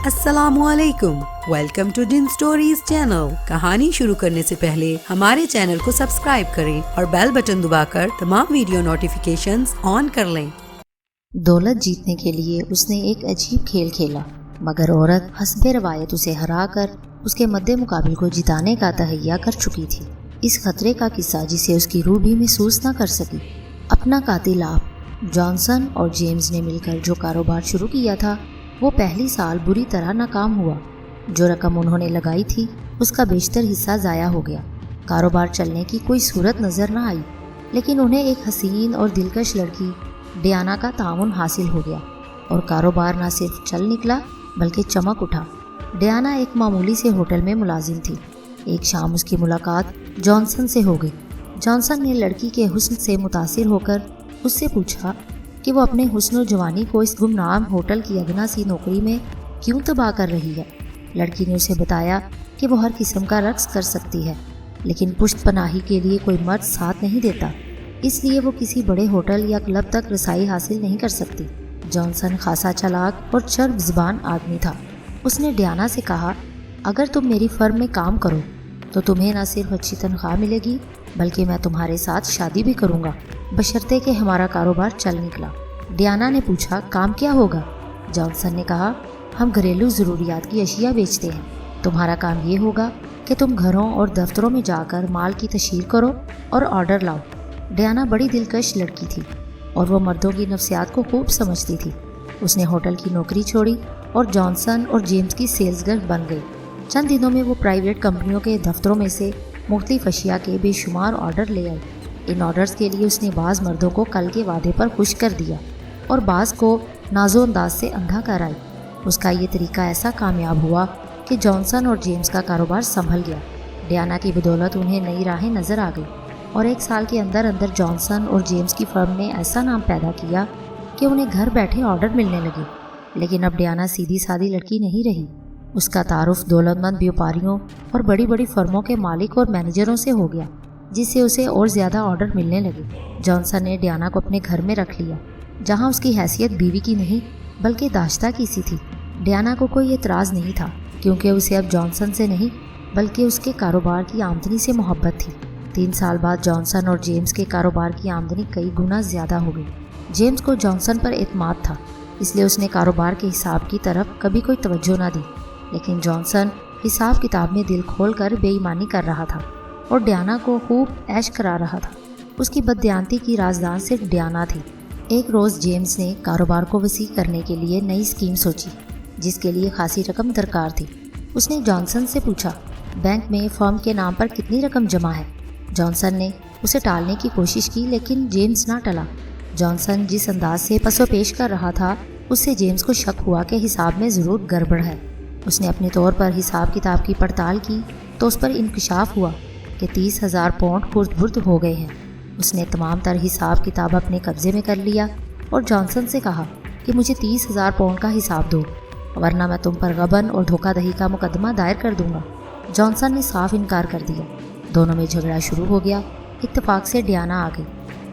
السلام علیکم، welcome to ڈن سٹوریز چینل۔ کہانی شروع کرنے سے پہلے ہمارے چینل کو سبسکرائب کریں اور بیل بٹن دبا کر تمام ویڈیو نوٹیفیکیشنز آن کر لیں۔ دولت جیتنے کے لیے اس نے ایک عجیب کھیل کھیلا، مگر عورت حسب روایت اسے ہرا کر اس کے مد مقابل کو جتانے کا تہیہ کر چکی تھی۔ اس خطرے کا قصہ جسے اس کی روح بھی محسوس نہ کر سکی۔ اپنا قاتل آپ جانسن اور جیمز نے مل کر جو کاروبار شروع کیا تھا وہ پہلی سال بری طرح ناکام ہوا۔ جو رقم انہوں نے لگائی تھی اس کا بیشتر حصہ ضائع ہو گیا۔ کاروبار چلنے کی کوئی صورت نظر نہ آئی، لیکن انہیں ایک حسین اور دلکش لڑکی ڈیانا کا تعاون حاصل ہو گیا اور کاروبار نہ صرف چل نکلا بلکہ چمک اٹھا۔ ڈیانا ایک معمولی سے ہوٹل میں ملازم تھی۔ ایک شام اس کی ملاقات جانسن سے ہو گئی۔ جانسن نے لڑکی کے حسن سے متاثر ہو کر اس سے پوچھا کہ وہ اپنے حسن و جوانی کو اس گمنام ہوٹل کی ادنا سی نوکری میں کیوں تباہ کر رہی ہے۔ لڑکی نے اسے بتایا کہ وہ ہر قسم کا رقص کر سکتی ہے، لیکن پشت پناہی کے لیے کوئی مرد ساتھ نہیں دیتا، اس لیے وہ کسی بڑے ہوٹل یا کلب تک رسائی حاصل نہیں کر سکتی۔ جانسن خاصا چالاک اور چرب زبان آدمی تھا۔ اس نے ڈیانا سے کہا، اگر تم میری فرم میں کام کرو تو تمہیں نہ صرف اچھی تنخواہ ملے گی بلکہ میں تمہارے ساتھ شادی بھی کروں گا، بشرطے کہ ہمارا کاروبار چل نکلا۔ ڈیانا نے پوچھا، کام کیا ہوگا؟ جانسن نے کہا، ہم گھریلو ضروریات کی اشیاء بیچتے ہیں۔ تمہارا کام یہ ہوگا کہ تم گھروں اور دفتروں میں جا کر مال کی تشہیر کرو اور آرڈر لاؤ۔ ڈیانا بڑی دلکش لڑکی تھی اور وہ مردوں کی نفسیات کو خوب سمجھتی تھی۔ اس نے ہوٹل کی نوکری چھوڑی اور جانسن اور جیمز کی سیلز گرل بن گئی۔ چند دنوں میں وہ پرائیویٹ کمپنیوں کے دفتروں میں سے مختلف اشیاء کے بے شمار آرڈر لے آئی۔ ان آرڈرز کے لیے اس نے بعض مردوں کو کل کے وعدے پر خوش کر دیا اور بعض کو نازو انداز سے اندھا کر آئی۔ اس کا یہ طریقہ ایسا کامیاب ہوا کہ جانسن اور جیمز کا کاروبار سنبھل گیا۔ ڈیانا کی بدولت انہیں نئی راہیں نظر آ گئی اور ایک سال کے اندر اندر جانسن اور جیمز کی فرم نے ایسا نام پیدا کیا کہ انہیں گھر بیٹھے آرڈر ملنے لگے۔ لیکن اب ڈیانا سیدھی سادی لڑکی نہیں رہی۔ اس کا تعارف دولت مند بیوپاریوں اور بڑی بڑی فرموں کے مالک اور مینیجروں سے ہو گیا، جس سے اسے اور زیادہ آرڈر ملنے لگے۔ جانسن نے ڈیانا کو اپنے گھر میں رکھ لیا، جہاں اس کی حیثیت بیوی کی نہیں بلکہ داشتہ کی سی تھی۔ ڈیانا کو کوئی اعتراض نہیں تھا کیونکہ اسے اب جانسن سے نہیں بلکہ اس کے کاروبار کی آمدنی سے محبت تھی۔ 3 سال بعد جانسن اور جیمز کے کاروبار کی آمدنی کئی گنا زیادہ ہو گئی۔ جیمز کو جانسن پر اعتماد تھا، اس لیے اس نے کاروبار کے حساب کی طرف کبھی کوئی توجہ نہ دی، لیکن جانسن حساب کتاب میں دل کھول کر بے ایمانی کر رہا تھا اور ڈیانا کو خوب عیش کرا رہا تھا۔ اس کی بددیانتی کی رازدار صرف ڈیانا تھی۔ ایک روز جیمز نے کاروبار کو وسیع کرنے کے لیے نئی اسکیم سوچی، جس کے لیے خاصی رقم درکار تھی۔ اس نے جانسن سے پوچھا، بینک میں فرم کے نام پر کتنی رقم جمع ہے؟ جانسن نے اسے ٹالنے کی کوشش کی، لیکن جیمز نہ ٹلا۔ جانسن جس انداز سے پس و پیش کر رہا تھا اس سے جیمز کو شک ہوا کہ حساب میں ضرور گڑبڑ ہے۔ اس نے اپنے طور پر حساب کتاب کی پڑتال کی تو اس پر انکشاف ہوا کہ 30,000 پاؤنڈ خرد برد ہو گئے ہیں۔ اس نے تمام تر حساب کتاب اپنے قبضے میں کر لیا اور جانسن سے کہا کہ مجھے 30,000 پاؤنڈ کا حساب دو، ورنہ میں تم پر غبن اور دھوکہ دہی کا مقدمہ دائر کر دوں گا۔ جانسن نے صاف انکار کر دیا۔ دونوں میں جھگڑا شروع ہو گیا۔ اتفاق سے ڈیانا آ گئی۔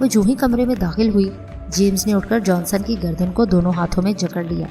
وہ جو ہی کمرے میں داخل ہوئی، جیمز نے اٹھ کر جانسن کی گردن کو دونوں ہاتھوں میں جکڑ لیا۔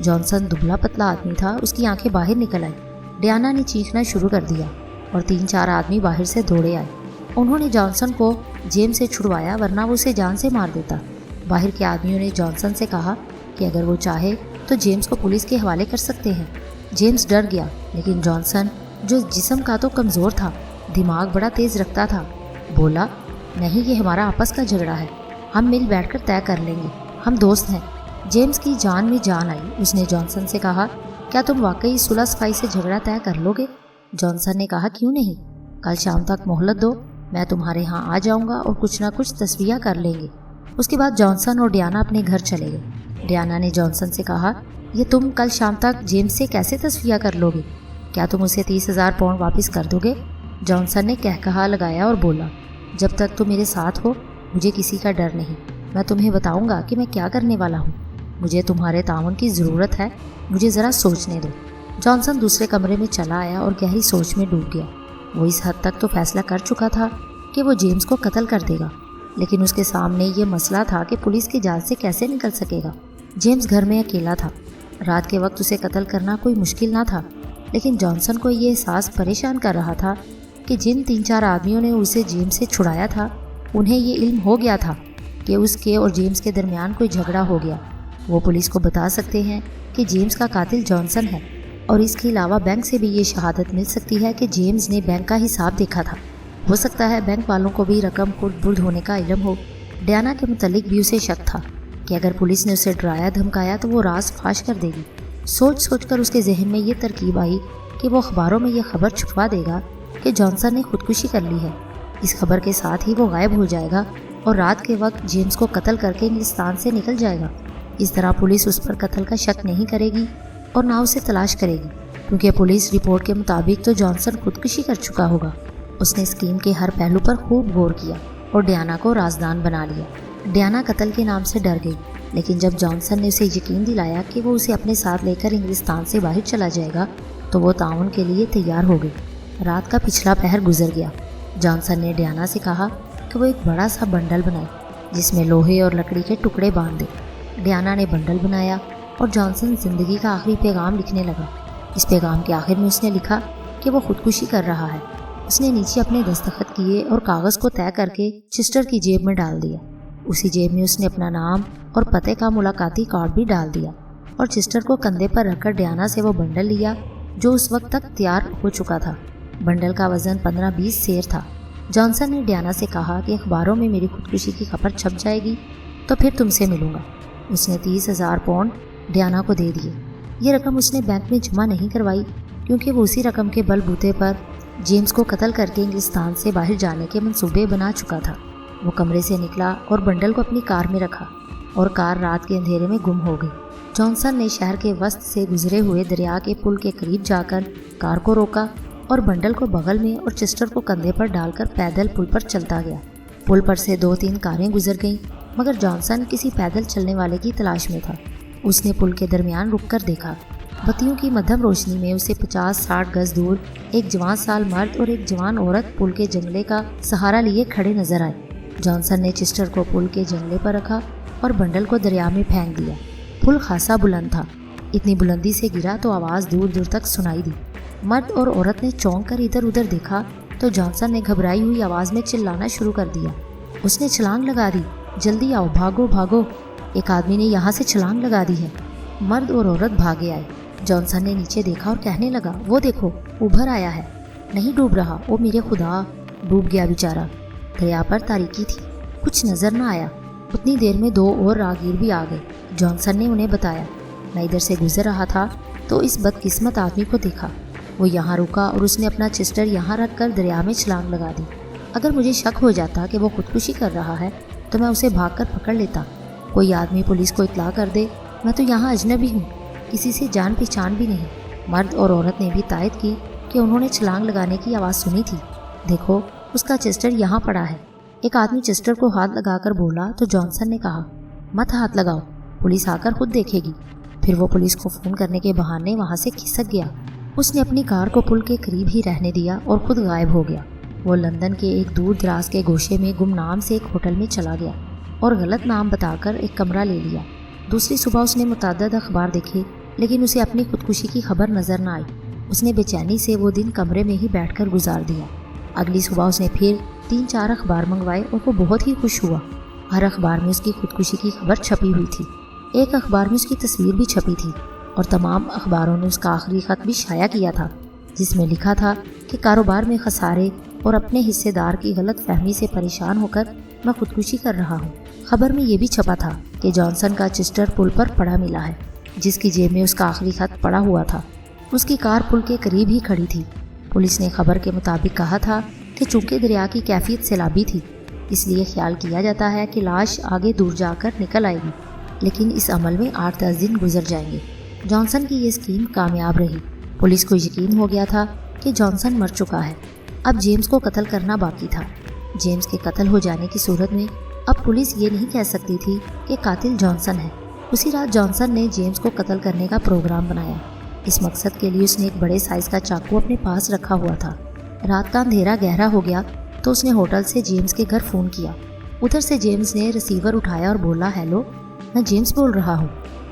جانسن دبلا پتلا آدمی تھا، اس کی آنکھیں باہر نکل آئی۔ ڈیانا نے چیخنا شروع کر دیا اور 3-4 آدمی باہر سے دوڑے آئے۔ انہوں نے جانسن کو جیمز سے چھڑوایا، ورنہ وہ اسے جان سے مار دیتا۔ باہر کے آدمیوں نے جانسن سے کہا کہ اگر وہ چاہے تو جیمز کو پولیس کے حوالے کر سکتے ہیں۔ جیمز ڈر گیا، لیکن جانسن جو جسم کا تو کمزور تھا، دماغ بڑا تیز رکھتا تھا، بولا، نہیں، یہ ہمارا آپس کا جھگڑا ہے، ہم مل بیٹھ کر طے کر لیں گے، ہم دوست ہیں۔ جیمز کی جان میں جان آئی۔ اس نے جانسن سے کہا، کیا تم واقعی صلح صفائی سے جھگڑا طے کر لو گے؟ جانسن نے کہا، کیوں نہیں، کل شام تک مہلت دو، میں تمہارے ہاں آ جاؤں گا اور کچھ نہ کچھ تصفیہ کر لیں گے۔ اس کے بعد جانسن اور ڈیانا اپنے گھر چلے گئے۔ ڈیانا نے جانسن سے کہا، یہ تم کل شام تک جیمز سے کیسے تصفیہ کر لو گے؟ کیا تم اسے 30,000 پاؤنڈ واپس کر دو گے؟ جانسن نے کہا لگایا اور بولا، جب تک تم میرے ساتھ ہو مجھے کسی کا ڈر نہیں۔ میں تمہیں بتاؤں گا کہ میں کیا کرنے والا ہوں۔ مجھے تمہارے تعاون کی ضرورت ہے، مجھے ذرا سوچنے دو۔ جانسن دوسرے کمرے میں چلا آیا اور گہری سوچ میں ڈوب گیا۔ وہ اس حد تک تو فیصلہ کر چکا تھا کہ وہ جیمز کو قتل کر دے گا، لیکن اس کے سامنے یہ مسئلہ تھا کہ پولیس کے جال سے کیسے نکل سکے گا۔ جیمز گھر میں اکیلا تھا۔ رات کے وقت اسے قتل کرنا کوئی مشکل نہ تھا، لیکن جانسن کو یہ احساس پریشان کر رہا تھا کہ جن 3-4 آدمیوں نے اسے جیمز سے چھڑایا تھا انہیں یہ علم ہو گیا تھا کہ اس کے اور جیمز کے درمیان کوئی جھگڑا ہو گیا۔ وہ پولیس کو بتا سکتے ہیں کہ جیمز کا قاتل جانسن ہے، اور اس کے علاوہ بینک سے بھی یہ شہادت مل سکتی ہے کہ جیمز نے بینک کا حساب دیکھا تھا۔ ہو سکتا ہے بینک والوں کو بھی رقم خرد برد ہونے کا علم ہو۔ ڈیانا کے متعلق بھی اسے شک تھا کہ اگر پولیس نے اسے ڈرایا دھمکایا تو وہ راز فاش کر دے گی۔ سوچ کر اس کے ذہن میں یہ ترکیب آئی کہ وہ اخباروں میں یہ خبر چھپوا دے گا کہ جانسن نے خودکشی کر لی ہے۔ اس خبر کے ساتھ ہی وہ غائب ہو جائے گا اور رات کے وقت جیمز کو قتل کر کے انگلستان سے نکل جائے گا۔ اس طرح پولیس اس پر قتل کا شک نہیں کرے گی اور نہ اسے تلاش کرے گی، کیونکہ پولیس رپورٹ کے مطابق تو جانسن خودکشی کر چکا ہوگا۔ اس نے اسکیم کے ہر پہلو پر خوب غور کیا اور ڈیانا کو رازدان بنا لیا۔ ڈیانا قتل کے نام سے ڈر گئی، لیکن جب جانسن نے اسے یقین دلایا کہ وہ اسے اپنے ساتھ لے کر انگلستان سے باہر چلا جائے گا تو وہ تعاون کے لیے تیار ہو گئی۔ رات کا پچھلا پہر گزر گیا۔ جانسن نے ڈیانا سے کہا کہ وہ ایک بڑا سا بنڈل بنائے جس میں لوہے اور لکڑی کے ٹکڑے باندھ دے۔ ڈیانا نے بنڈل بنایا اور جانسن زندگی کا آخری پیغام لکھنے لگا۔ اس پیغام کے آخر میں اس نے لکھا کہ وہ خودکشی کر رہا ہے۔ اس نے نیچے اپنے دستخط کیے اور کاغذ کو طے کر کے چسٹر کی جیب میں ڈال دیا۔ اسی جیب میں اس نے اپنا نام اور پتے کا ملاقاتی کارڈ بھی ڈال دیا اور چسٹر کو کندھے پر رکھ کر ڈیانا سے وہ بنڈل لیا جو اس وقت تک تیار ہو چکا تھا۔ بنڈل کا وزن 15-20 سیر تھا۔ جانسن نے ڈیانا سے کہا کہ اخباروں میں میری خودکشی کی خبر چھپ جائے گی تو پھر تم سے ملوں گا۔ اس نے 30,000 پاؤنڈ ڈیانا کو دے دیے۔ یہ رقم اس نے بینک میں جمع نہیں کروائی کیونکہ وہ اسی رقم کے بل بوتے پر جیمز کو قتل کر کے انگلستان سے باہر جانے کے منصوبے بنا چکا تھا۔ وہ کمرے سے نکلا اور بنڈل کو اپنی کار میں رکھا اور کار رات کے اندھیرے میں گم ہو گئی۔ جانسن نے شہر کے وسط سے گزرے ہوئے دریا کے پل کے قریب جا کر کار کو روکا اور بنڈل کو بغل میں اور چسٹر کو کندھے پر ڈال کر پیدل پل پر چلتا گیا۔ پل پر سے 2-3 کاریں گزر گئیں مگر جانسن کسی پیدل چلنے والے کی تلاش میں تھا۔ اس نے پل کے درمیان رک کر دیکھا۔ بتیوں کی مدھم روشنی میں اسے 50-60 گز دور ایک جوان سال مرد اور ایک جوان عورت پل کے جنگلے کا سہارا لیے کھڑے نظر آئے۔ جانسن نے چسٹر کو پل کے جنگلے پر رکھا اور بنڈل کو دریا میں پھینک دیا۔ پل خاصا بلند تھا، اتنی بلندی سے گرا تو آواز دور دور تک سنائی دی۔ مرد اور عورت نے چونک کر ادھر ادھر دیکھا تو جانسن نے گھبرائی ہوئی آواز میں چلانا شروع کر دیا۔ اس نے چھلانگ لگا دی، جلدی آؤ، بھاگو بھاگو، ایک آدمی نے یہاں سے چھلانگ لگا دی ہے۔ مرد اور عورت بھاگے آئے۔ جانسن نے نیچے دیکھا اور کہنے لگا، وہ دیکھو ابھر آیا ہے، نہیں ڈوب رہا، او میرے خدا، ڈوب گیا بیچارہ۔ دریا پر تاریکی تھی، کچھ نظر نہ آیا۔ اتنی دیر میں 2 اور راہگیر بھی آ گئے۔ جانسن نے انہیں بتایا، میں ادھر سے گزر رہا تھا تو اس بدقسمت آدمی کو دیکھا، وہ یہاں رکا اور اس نے اپنا چسٹر یہاں رکھ کر دریا میں چھلانگ لگا دی۔ اگر مجھے شک ہو جاتا کہ وہ خودکشی کر رہا ہے تو میں اسے بھاگ کر پکڑ لیتا۔ کوئی آدمی پولیس کو اطلاع کر دے، میں تو یہاں اجنبی ہوں، کسی سے جان پہچان بھی نہیں۔ مرد اور عورت نے بھی تائید کی کہ انہوں نے چھلانگ لگانے کی آواز سنی تھی۔ دیکھو اس کا چسٹر یہاں پڑا ہے۔ ایک آدمی چسٹر کو ہاتھ لگا کر بولا تو جانسن نے کہا، مت ہاتھ لگاؤ، پولیس آ کر خود دیکھے گی۔ پھر وہ پولیس کو فون کرنے کے بہانے وہاں سے کھسک گیا۔ اس نے اپنی کار کو پل کے قریب ہی رہنے دیا اور خود غائب ہو گیا۔ وہ لندن کے ایک دور دراز کے گوشے میں گمنام سے ایک ہوٹل میں چلا گیا اور غلط نام بتا کر ایک کمرہ لے لیا۔ دوسری صبح اس نے متعدد اخبار دیکھے لیکن اسے اپنی خودکشی کی خبر نظر نہ آئی۔ اس نے بے چینی سے وہ دن کمرے میں ہی بیٹھ کر گزار دیا۔ اگلی صبح اس نے پھر 3-4 اخبار منگوائے اور وہ بہت ہی خوش ہوا۔ ہر اخبار میں اس کی خودکشی کی خبر چھپی ہوئی تھی۔ ایک اخبار میں اس کی تصویر بھی چھپی تھی اور تمام اخباروں نے اس کا آخری خط بھی شائع کیا تھا جس میں لکھا تھا کہ کاروبار میں خسارے اور اپنے حصے دار کی غلط فہمی سے پریشان ہو کر میں خودکشی کر رہا ہوں۔ خبر میں یہ بھی چھپا تھا کہ جانسن کا چسٹر پل پر پڑا ملا ہے جس کی جیب میں اس کا آخری خط پڑا ہوا تھا۔ اس کی کار پل کے قریب ہی کھڑی تھی۔ پولیس نے خبر کے مطابق کہا تھا کہ چونکہ دریا کی کیفیت سیلابی تھی اس لیے خیال کیا جاتا ہے کہ لاش آگے دور جا کر نکل آئے گی، لیکن اس عمل میں 8-10 دن گزر جائیں گے۔ جانسن کی یہ اسکیم کامیاب رہی۔ پولیس کو یقین ہو گیا تھا کہ جانسن مر چکا ہے۔ اب جیمز کو قتل کرنا باقی تھا۔ جیمز کے قتل ہو جانے کی صورت میں اب پولیس یہ نہیں کہہ سکتی تھی کہ قاتل جانسن ہے۔ اسی رات جانسن نے جیمز کو قتل کرنے کا پروگرام بنایا۔ اس مقصد کے لیے اس نے ایک بڑے سائز کا چاقو اپنے پاس رکھا ہوا تھا۔ رات کا اندھیرا گہرا ہو گیا تو اس نے ہوٹل سے جیمز کے گھر فون کیا۔ ادھر سے جیمز نے ریسیور اٹھایا اور بولا، ہیلو، میں جیمز بول رہا ہوں۔